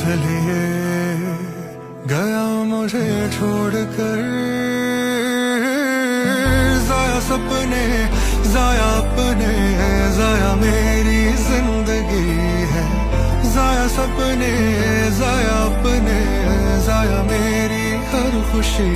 लिए गया मुझे छोड़कर, जाया सपने जाया अपने, जाया मेरी जिंदगी है, जाया सपने जाया अपने, जाया मेरी हर खुशी।